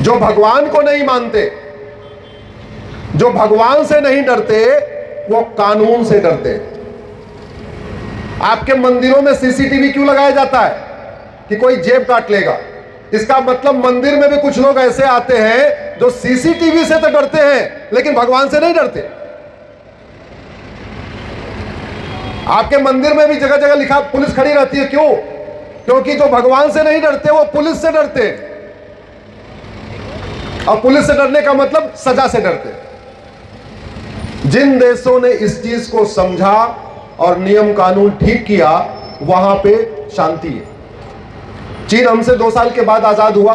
जो भगवान को नहीं मानते, जो भगवान से नहीं डरते, वो कानून से डरते। आपके मंदिरों में सीसीटीवी क्यों लगाया जाता है? कि कोई जेब काट लेगा। इसका मतलब मंदिर में भी कुछ लोग ऐसे आते हैं जो सीसीटीवी से तो डरते हैं लेकिन भगवान से नहीं डरते। आपके मंदिर में भी जगह जगह लिखा पुलिस खड़ी रहती है, क्यों? क्योंकि जो भगवान से नहीं डरते वो पुलिस से डरते हैं। और पुलिस से डरने का मतलब सजा से डरते। जिन देशों ने इस चीज को समझा और नियम कानून ठीक किया, वहां पे शांति है। चीन हमसे 2 साल के बाद आजाद हुआ।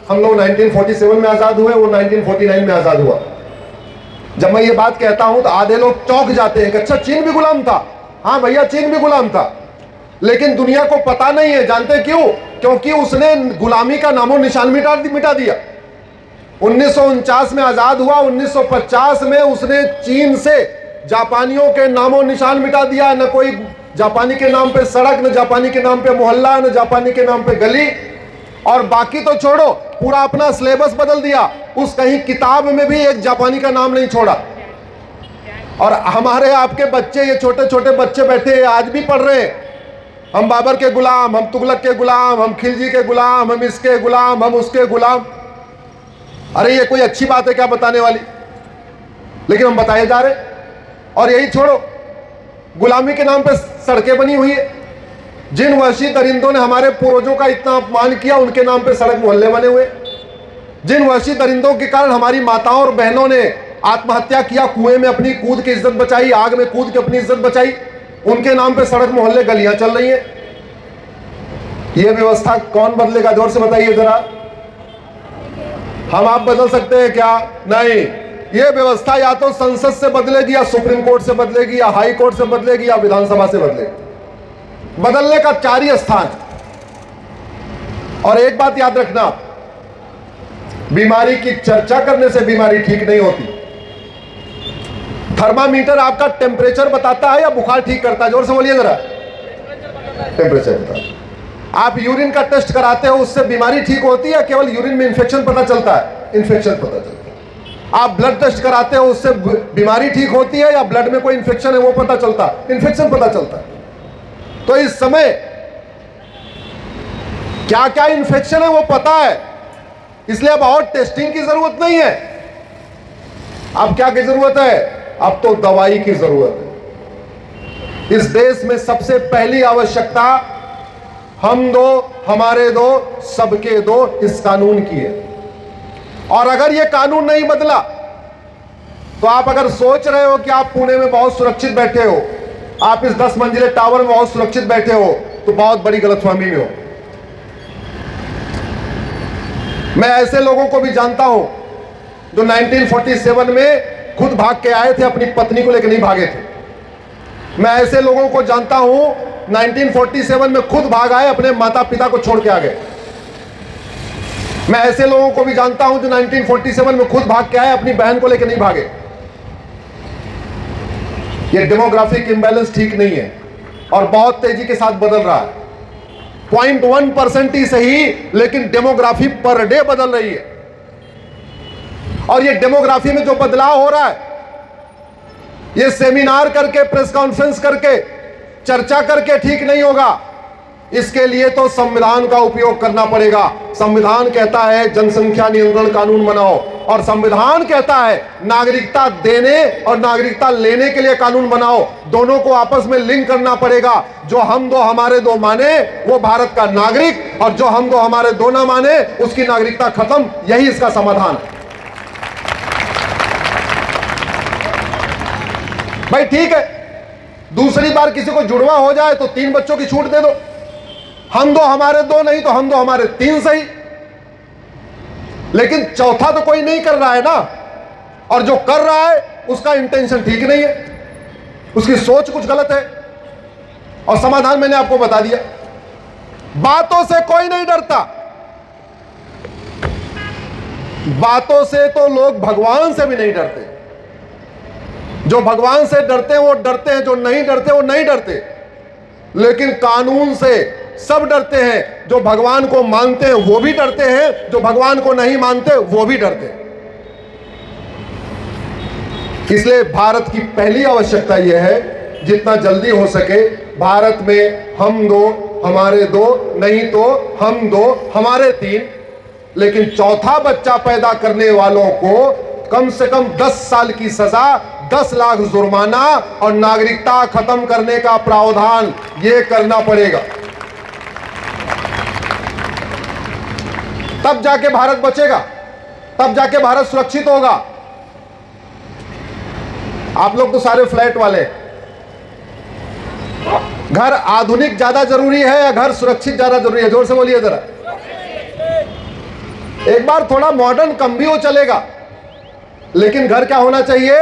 हम लोग 1947 में आजाद हुए, वो 1949 में आजाद हुआ। जब मैं ये बात कहता हूं तो आधे लोग चौंक जाते हैं कि अच्छा चीन भी गुलाम था। हाँ भैया, चीन भी गुलाम था, लेकिन दुनिया को पता नहीं है। जानते क्यों? क्योंकि उसने गुलामी का नामो निशान मिटा दिया। 1949 में आजाद हुआ, 1950 में उसने चीन से जापानियों के नामो निशान मिटा दिया। न कोई जापानी के नाम पे सड़क, न जापानी के नाम पे मोहल्ला, न जापानी के नाम पे गली। और बाकी तो छोड़ो, पूरा अपना सिलेबस बदल दिया। उस कहीं किताब में भी एक जापानी का नाम नहीं छोड़ा। और हमारे आपके बच्चे, ये छोटे छोटे बच्चे बैठे हैं, आज भी पढ़ रहे हैं, हम बाबर के गुलाम, हम तुगलक के गुलाम, हम खिलजी के गुलाम, हम इसके गुलाम, हम उसके गुलाम। अरे ये कोई अच्छी बात है क्या बताने वाली? लेकिन हम बताए जा रहे। और यही छोड़ो, गुलामी के नाम पे सड़कें बनी हुई है। जिन वहशी दरिंदों ने हमारे पूर्वजों का इतना अपमान किया, उनके नाम पे सड़क मोहल्ले बने हुए। जिन वहशी दरिंदों के कारण हमारी माताओं और बहनों ने आत्महत्या किया, कुएं में अपनी कूद के इज्जत बचाई, आग में कूद के अपनी इज्जत बचाई, उनके नाम पे सड़क मोहल्ले गलियां चल रही है। यह व्यवस्था कौन बदलेगा? जोर से बताइए जरा। हम आप बदल सकते हैं क्या? नहीं। यह व्यवस्था या तो संसद से बदलेगी, या सुप्रीम कोर्ट से बदलेगी, या हाई कोर्ट से बदलेगी, या विधानसभा से बदलेगी। बदलने का 4 ही स्थान। और एक बात याद रखना, बीमारी की चर्चा करने से बीमारी ठीक नहीं होती। थर्मामीटर आपका टेम्परेचर बताता है या बुखार ठीक करता है? जोर से बोलिए जरा। टेम्परेचर बताता है। आप यूरिन का टेस्ट कराते हो, उससे बीमारी ठीक होती है? केवल यूरिन में इंफेक्शन पता चलता है? इंफेक्शन पता चलता है। आप ब्लड टेस्ट कराते हो, उससे बीमारी ठीक होती है या ब्लड में कोई इंफेक्शन है वो पता चलता है? इंफेक्शन पता चलता है। तो इस समय क्या क्या इंफेक्शन है वो पता है, इसलिए अब और टेस्टिंग की जरूरत नहीं है। अब क्या की जरूरत है? अब तो दवाई की जरूरत है। इस देश में सबसे पहली आवश्यकता हम दो, हमारे दो, सबके दो, इस कानून की है। और अगर यह कानून नहीं बदला तो आप अगर सोच रहे हो कि आप पुणे में बहुत सुरक्षित बैठे हो, आप इस 10 मंजिले टावर में बहुत सुरक्षित बैठे हो, तो बहुत बड़ी गलतफहमी में हो। मैं ऐसे लोगों को भी जानता हूं जो 1947 में खुद भाग के आए थे, अपनी पत्नी को लेकर नहीं भागे थे। मैं ऐसे लोगों को जानता हूं 1947 में खुद भाग आए, अपने माता पिता को छोड़ के आ गए। मैं ऐसे लोगों को भी जानता हूं जो 1947 में खुद भाग के आए, अपनी बहन को लेकर नहीं भागे। ये डेमोग्राफिक इंबैलेंस ठीक नहीं है और बहुत तेजी के साथ बदल रहा है। 0.1% ही सही, लेकिन डेमोग्राफी पर डे बदल रही है। और ये डेमोग्राफी में जो बदलाव हो रहा है, ये सेमिनार करके, प्रेस कॉन्फ्रेंस करके, चर्चा करके ठीक नहीं होगा। इसके लिए तो संविधान का उपयोग करना पड़ेगा। संविधान कहता है जनसंख्या नियंत्रण कानून बनाओ, और संविधान कहता है नागरिकता देने और नागरिकता लेने के लिए कानून बनाओ। दोनों को आपस में लिंक करना पड़ेगा। जो हम दो हमारे दो माने वो भारत का नागरिक, और जो हम दो हमारे दो ना माने उसकी नागरिकता खत्म। यही इसका समाधान है। भाई ठीक है, दूसरी बार किसी को जुड़वा हो जाए तो 3 बच्चों की छूट दे दो। हम दो हमारे दो नहीं तो हम दो हमारे 3 सही, लेकिन चौथा तो कोई नहीं कर रहा है ना। और जो कर रहा है उसका इंटेंशन ठीक नहीं है, उसकी सोच कुछ गलत है। और समाधान मैंने आपको बता दिया। बातों से कोई नहीं डरता। बातों से तो लोग भगवान से भी नहीं डरते। जो भगवान से डरते हैं वो डरते हैं, जो नहीं डरते वो नहीं डरते। लेकिन कानून से सब डरते हैं। जो भगवान को मानते हैं वो भी डरते हैं, जो भगवान को नहीं मानते वो भी डरते हैं। इसलिए भारत की पहली आवश्यकता यह है, जितना जल्दी हो सके भारत में हम दो हमारे दो, नहीं तो हम दो हमारे तीन, लेकिन चौथा बच्चा पैदा करने वालों को कम से कम 10 साल की सजा, 10 लाख जुर्माना और नागरिकता खत्म करने का प्रावधान यह करना पड़ेगा। तब जाके भारत बचेगा, तब जाके भारत सुरक्षित होगा। आप लोग तो सारे फ्लैट वाले, घर आधुनिक ज्यादा जरूरी है या घर सुरक्षित ज्यादा जरूरी है? जोर से बोलिए जरा। एक बार थोड़ा मॉडर्न कम भी हो चलेगा, लेकिन घर क्या होना चाहिए?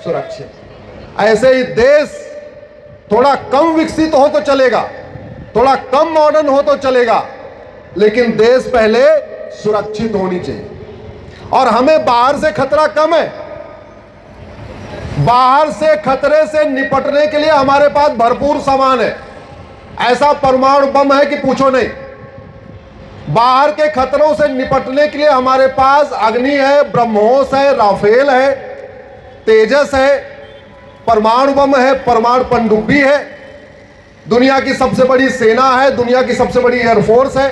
सुरक्षित। ऐसे ही देश थोड़ा कम विकसित हो तो चलेगा, थोड़ा कम मॉडर्न हो तो चलेगा, लेकिन देश पहले सुरक्षित होनी चाहिए। और हमें बाहर से खतरा कम है, बाहर से खतरे से निपटने के लिए हमारे पास भरपूर सामान है। ऐसा परमाणु बम है कि पूछो नहीं। बाहर के खतरों से निपटने के लिए हमारे पास अग्नि है, ब्रह्मोस है, राफेल है, तेजस है, परमाणु बम है, परमाणु पनडुब्बी है, दुनिया की सबसे बड़ी सेना है, दुनिया की सबसे बड़ी एयरफोर्स है।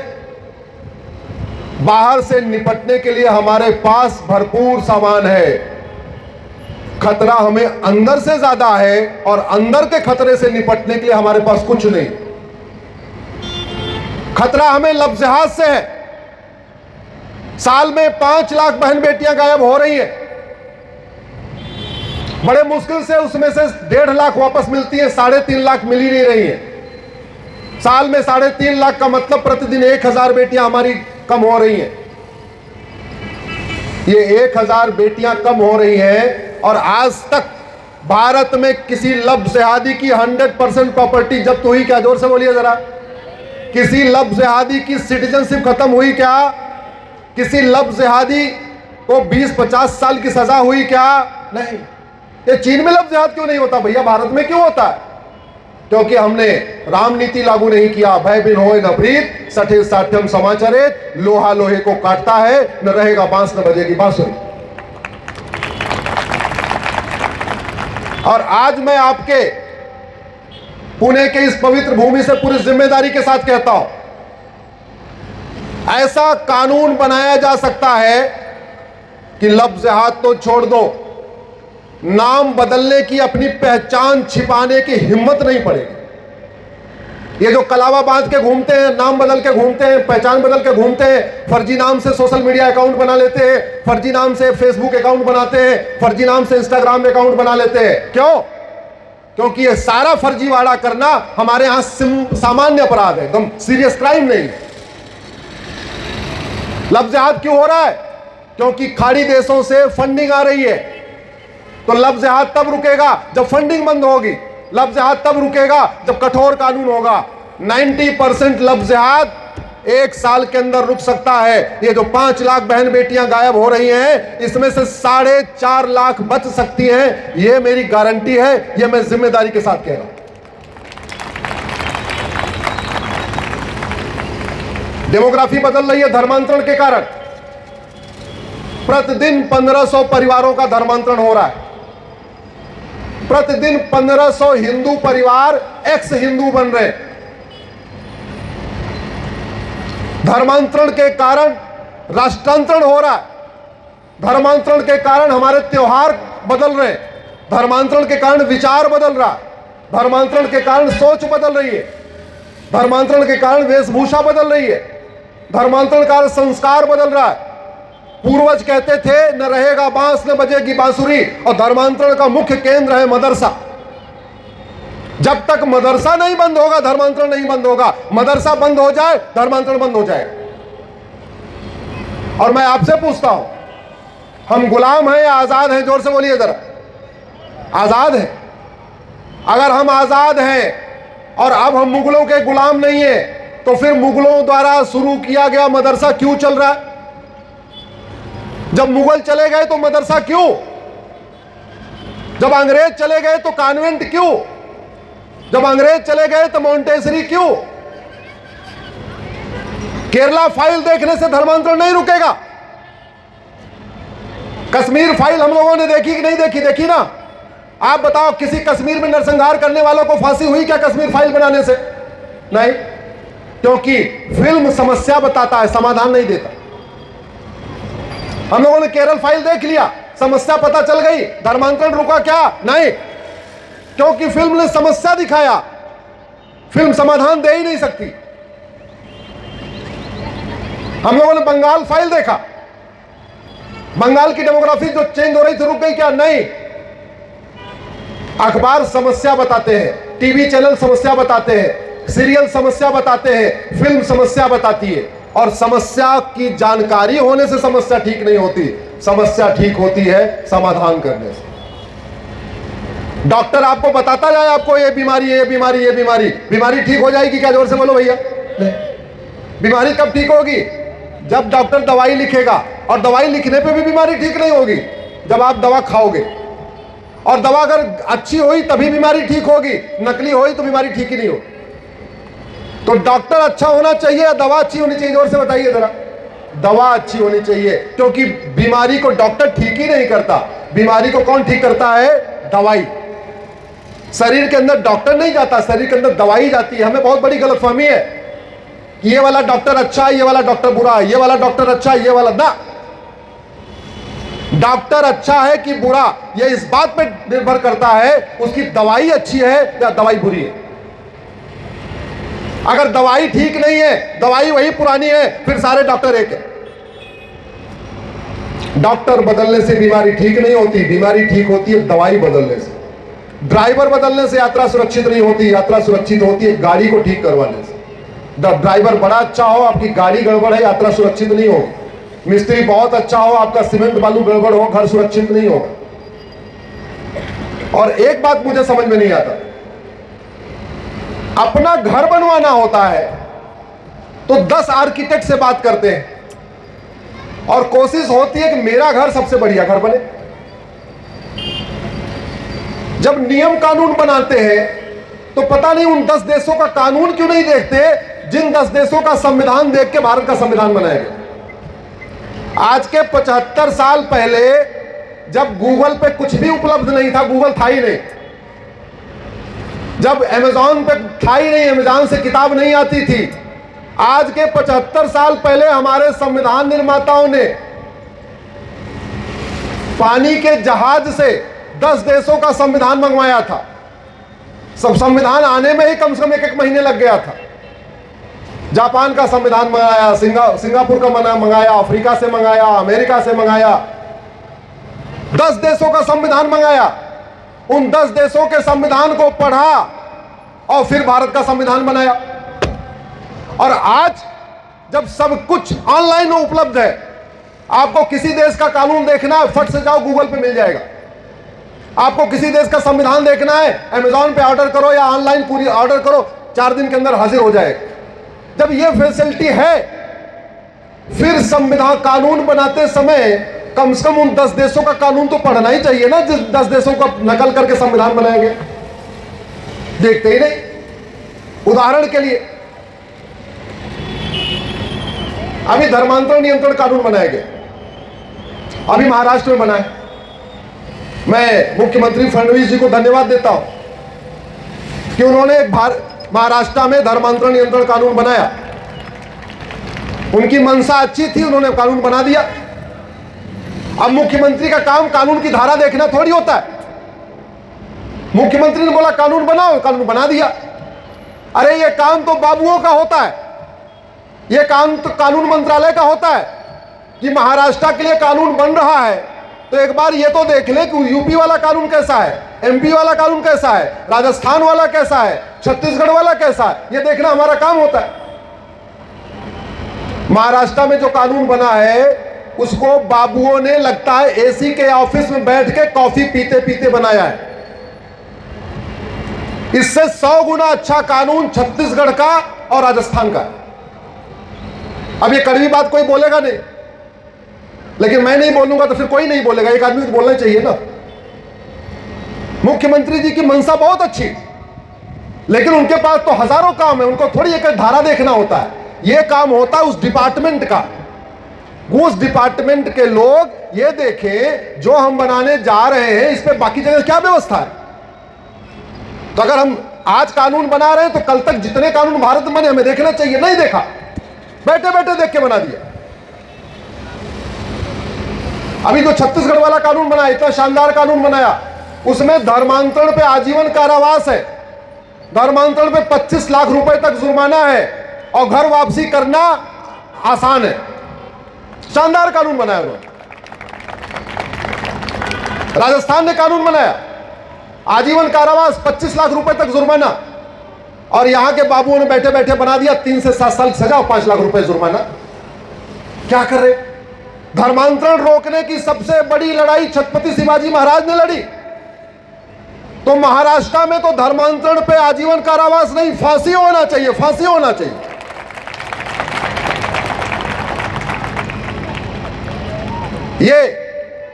बाहर से निपटने के लिए हमारे पास भरपूर सामान है। खतरा हमें अंदर से ज्यादा है, और अंदर के खतरे से निपटने के लिए हमारे पास कुछ नहीं। खतरा हमें लफ्ज़हात से है। साल में 5 लाख बहन बेटियां गायब हो रही हैं, बड़े मुश्किल से उसमें से 1.5 लाख वापस मिलती हैं, 3.5 लाख मिल ही नहीं रही हैं। साल में 3.5 लाख का मतलब प्रतिदिन 1000 बेटियां हमारी कम हो रही हैं। ये 1000 बेटियां कम हो रही हैं, और आज तक भारत में किसी लफ्ज़हादी की 100% प्रॉपर्टी जब्त हुई क्या? जोर से बोलिए जरा। किसी लफ्ज़हादी की सिटीजनशिप खत्म हुई क्या? किसी लफ्ज़हादी को 20-50 साल की सजा हुई क्या? नहीं। ये चीन में लफ्ज़हाद क्यों नहीं होता भैया, भारत में क्यों होता है? क्योंकि हमने राम नीति लागू नहीं किया। भय बिन होए न प्रीत, सठे साठ्यम समाचरित, लोहा लोहे को काटता है, न रहेगा बांस न बजेगी बांसुरी। और आज मैं आपके पुणे के इस पवित्र भूमि से पूरी जिम्मेदारी के साथ कहता हूं, ऐसा कानून बनाया जा सकता है कि लफ्ज़हात तो छोड़ दो, नाम बदलने की, अपनी पहचान छिपाने की हिम्मत नहीं पड़ेगी। ये जो कलावा बांध के घूमते हैं, नाम बदल के घूमते हैं, पहचान बदल के घूमते हैं, फर्जी नाम से सोशल मीडिया अकाउंट बना लेते हैं, फर्जी नाम से फेसबुक अकाउंट बनाते हैं, फर्जी नाम से इंस्टाग्राम अकाउंट बना लेते हैं। क्यों? क्योंकि ये सारा फर्जीवाड़ा करना हमारे यहां सामान्य अपराध है, एकदम सीरियस क्राइम नहीं। लफ्ज़हात क्यों हो रहा है? क्योंकि खाड़ी देशों से फंडिंग आ रही है। तो लफ्ज़हात तब रुकेगा जब फंडिंग बंद होगी, लफ्ज़हात तब रुकेगा जब कठोर कानून होगा। 90% लफ्ज़हात 1 साल के अंदर रुक सकता है। ये जो 5 लाख बहन बेटियां गायब हो रही हैं, इसमें से 4.5 लाख बच सकती हैं। ये मेरी गारंटी है, ये मैं जिम्मेदारी के साथ कह रहा हूं। डेमोग्राफी बदल रही है धर्मांतरण के कारण। प्रतिदिन 1500 परिवारों का धर्मांतरण हो रहा है। प्रतिदिन 1500 हिंदू परिवार एक्स हिंदू बन रहे हैं। धर्मांतरण के कारण राष्ट्रांतरण हो रहा है। धर्मांतरण के कारण हमारे त्योहार बदल रहे हैं। धर्मांतरण के कारण विचार बदल रहा है। धर्मांतरण के कारण सोच बदल रही है। धर्मांतरण के कारण वेशभूषा बदल रही है। धर्मांतरण के कारण संस्कार बदल रहा है। पूर्वज कहते थे न रहेगा बांस न बजेगी बांसुरी, और धर्मांतरण का मुख्य केंद्र है मदरसा। जब तक मदरसा नहीं बंद होगा धर्मांतरण नहीं बंद होगा। मदरसा बंद हो जाए धर्मांतरण बंद हो जाए। और मैं आपसे पूछता हूं, हम गुलाम हैं या आजाद हैं? जोर से बोलिए जरा। आजाद हैं। अगर हम आजाद हैं और अब हम मुगलों के गुलाम नहीं है, तो फिर मुगलों द्वारा शुरू किया गया मदरसा क्यों चल रहा है? जब मुगल चले गए तो मदरसा क्यों? जब अंग्रेज चले गए तो कॉन्वेंट क्यों? जब अंग्रेज चले गए तो मॉन्टेसरी क्यों? केरला फाइल देखने से धर्मांतरण नहीं रुकेगा। कश्मीर फाइल हम लोगों ने देखी कि नहीं देखी? देखी ना। आप बताओ, किसी कश्मीर में नरसंहार करने वालों को फांसी हुई क्या कश्मीर फाइल बनाने से? नहीं, क्योंकि फिल्म समस्या बताता है, समाधान नहीं देता। हम लोगों ने केरल फाइल देख लिया, समस्या पता चल गई, धर्मांतरण रुका क्या? नहीं, क्योंकि फिल्म ने समस्या दिखाया, फिल्म समाधान दे ही नहीं सकती। हम लोगों ने बंगाल फाइल देखा, बंगाल की डेमोग्राफी जो चेंज हो रही थी रुक गई क्या? नहीं। अखबार समस्या बताते हैं, टीवी चैनल समस्या बताते हैं, सीरियल समस्या बताते हैं, फिल्म समस्या बताती है। और समस्या की जानकारी होने से समस्या ठीक नहीं होती, समस्या ठीक होती है समाधान करने से। डॉक्टर आपको बताता जाए आपको ये बीमारी है, ये बीमारी, ये बीमारी, बीमारी ठीक हो जाएगी क्या? जोर से बोलो भैया। बीमारी कब ठीक होगी? जब डॉक्टर दवाई लिखेगा, और दवाई लिखने पे भी बीमारी ठीक नहीं होगी जब आप दवा खाओगे। और दवा अगर अच्छी हुई तभी बीमारी ठीक होगी, नकली हुई तो बीमारी ठीक ही नहीं होगी। तो डॉक्टर अच्छा होना चाहिए या दवा अच्छी होनी चाहिए? जोर से बताइए जरा। दवा अच्छी होनी चाहिए, क्योंकि बीमारी को डॉक्टर ठीक ही नहीं करता, बीमारी को कौन ठीक करता है? दवाई। शरीर के अंदर डॉक्टर नहीं जाता, शरीर के अंदर दवाई जाती है। हमें बहुत बड़ी गलतफहमी है कि ये वाला डॉक्टर अच्छा है, ये वाला डॉक्टर बुरा है, ये वाला डॉक्टर अच्छा है, ये वाला ना। डॉक्टर अच्छा है कि बुरा, ये इस बात पे निर्भर करता है उसकी दवाई अच्छी है या दवाई बुरी है। अगर दवाई ठीक नहीं है, दवाई वही पुरानी है, फिर सारे डॉक्टर एक है। डॉक्टर बदलने से बीमारी ठीक नहीं होती, बीमारी ठीक होती है दवाई बदलने से। ड्राइवर बदलने से यात्रा सुरक्षित नहीं होती, यात्रा सुरक्षित होती है गाड़ी को ठीक करवाने से। ड्राइवर बड़ा अच्छा हो, आपकी गाड़ी गड़बड़ है, यात्रा सुरक्षित नहीं होगी। मिस्त्री बहुत अच्छा हो, आपका सीमेंट बालू गड़बड़ हो, घर सुरक्षित नहीं होगा। और एक बात मुझे समझ में नहीं आता, अपना घर बनवाना होता है तो 10 आर्किटेक्ट से बात करते हैं और कोशिश होती है कि मेरा घर सबसे बढ़िया घर बने। जब नियम कानून बनाते हैं तो पता नहीं उन 10 देशों का कानून क्यों नहीं देखते जिन 10 देशों का संविधान देख के भारत का संविधान बनाया गया। आज के 75 साल पहले जब गूगल पे कुछ भी उपलब्ध नहीं था, गूगल था ही नहीं, जब अमेजॉन पे था ही नहीं, अमेजॉन से किताब नहीं आती थी, आज के 75 साल पहले हमारे संविधान निर्माताओं ने पानी के जहाज से 10 देशों का संविधान मंगवाया था। सब संविधान आने में ही कम से कम 1 महीने लग गया था। जापान का संविधान मंगाया, सिंगापुर का मंगाया, अफ्रीका से मंगाया, अमेरिका से मंगाया, 10 देशों का संविधान मंगाया। उन 10 देशों के संविधान को पढ़ा और फिर भारत का संविधान बनाया। और आज जब सब कुछ ऑनलाइन उपलब्ध है, आपको किसी देश का कानून देखना है, फट से जाओ गूगल पे मिल जाएगा। आपको किसी देश का संविधान देखना है, अमेजॉन पे ऑर्डर करो या ऑनलाइन पूरी ऑर्डर करो, 4 दिन के अंदर हाजिर हो जाएगा। जब ये फैसिलिटी है, फिर संविधान कानून बनाते समय कम से कम उन 10 देशों का कानून तो पढ़ना ही चाहिए ना, जिस 10 देशों का नकल करके संविधान बनाया गया। देखते ही नहीं। उदाहरण के लिए अभी धर्मांतरण नियंत्रण कानून बनाया गया, अभी महाराष्ट्र में बना है। मैं मुख्यमंत्री फडणवीस जी को धन्यवाद देता हूं कि उन्होंने महाराष्ट्र में धर्मांतरण नियंत्रण कानून बनाया। उनकी मंशा अच्छी थी, उन्होंने कानून बना दिया। अब मुख्यमंत्री का काम कानून की धारा देखना थोड़ी होता है। मुख्यमंत्री ने बोला कानून बनाओ, कानून बना दिया। अरे ये काम तो बाबुओं का होता है, ये काम तो कानून मंत्रालय का होता है कि महाराष्ट्र के लिए कानून बन रहा है तो एक बार ये तो देख ले कि यूपी वाला कानून कैसा है, एमपी वाला कानून कैसा है, राजस्थान वाला कैसा है, छत्तीसगढ़ वाला कैसा है, ये देखना हमारा काम होता है। महाराष्ट्र में जो कानून बना है उसको बाबुओं ने लगता है एसी के ऑफिस में बैठ के कॉफी पीते पीते बनाया है। इससे 100 गुना अच्छा कानून छत्तीसगढ़ का और राजस्थान का है। अब ये कड़वी बात कोई बोलेगा नहीं, लेकिन मैं नहीं बोलूंगा तो फिर कोई नहीं बोलेगा, एक आदमी को बोलना चाहिए ना। मुख्यमंत्री जी की मंशा बहुत अच्छी, लेकिन उनके पास तो हजारों काम है, उनको थोड़ी एक धारा देखना होता है। ये काम होता है उस डिपार्टमेंट का। उस डिपार्टमेंट के लोग ये देखें जो हम बनाने जा रहे हैं इस पे बाकी जगह क्या व्यवस्था है। तो अगर हम आज कानून बना रहे हैं तो कल तक जितने कानून भारत में बने हमें देखना चाहिए, नहीं देखा, बैठे बैठे देख के बना दिया। अभी जो छत्तीसगढ़ वाला कानून बनाया, इतना शानदार कानून बनाया, उसमें धर्मांतरण पे आजीवन कारावास है, धर्मांतरण पे 25 लाख रुपए तक जुर्माना है और घर वापसी करना आसान है। शानदार कानून बनाया उन्होंने। राजस्थान ने कानून बनाया, आजीवन कारावास, 25 लाख रुपए तक जुर्माना, और यहां के बाबुओं ने बैठे बैठे बना दिया 3 से 7 साल की सजा और 5 लाख रुपए जुर्माना। क्या कर रहे? धर्मांतरण रोकने की सबसे बड़ी लड़ाई छत्रपति शिवाजी महाराज ने लड़ी, तो महाराष्ट्र में तो धर्मांतरण पे आजीवन कारावास नहीं, फांसी होना चाहिए, फांसी होना चाहिए। ये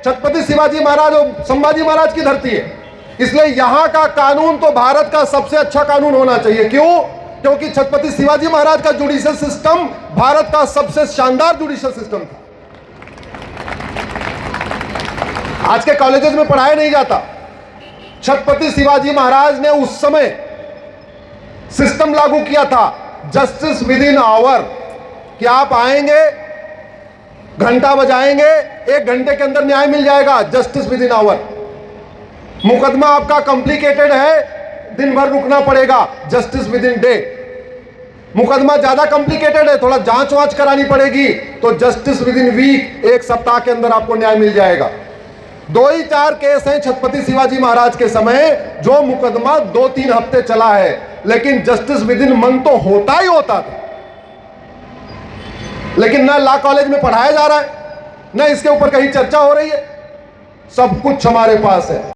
छत्रपति शिवाजी महाराज और संभाजी महाराज की धरती है, इसलिए यहां का कानून तो भारत का सबसे अच्छा कानून होना चाहिए। क्यों? क्योंकि छत्रपति शिवाजी महाराज का जुडिशियल सिस्टम भारत का सबसे शानदार जुडिशियल सिस्टम था। आज के कॉलेजेस में पढ़ाया नहीं जाता। छत्रपति शिवाजी महाराज ने उस समय सिस्टम लागू किया था, जस्टिस विद इन आवर, कि आप आएंगे, घंटा बजाएंगे, 1 घंटे के अंदर न्याय मिल जाएगा, जस्टिस विद इन आवर। मुकदमा आपका कॉम्प्लिकेटेड है, दिन भर रुकना पड़ेगा, जस्टिस विद इन डे। मुकदमा ज्यादा कॉम्प्लिकेटेड है, थोड़ा जांच वांच करानी पड़ेगी, तो जस्टिस विद इन वीक, 1 सप्ताह के अंदर आपको न्याय मिल जाएगा। 2 ही 4 केस हैं छत्रपति शिवाजी महाराज के समय जो मुकदमा 2-3 हफ्ते चला है, लेकिन जस्टिस विद इन मंथ तो होता ही होता था। लेकिन ना लॉ कॉलेज में पढ़ाया जा रहा है, ना इसके ऊपर कहीं चर्चा हो रही है। सब कुछ हमारे पास है।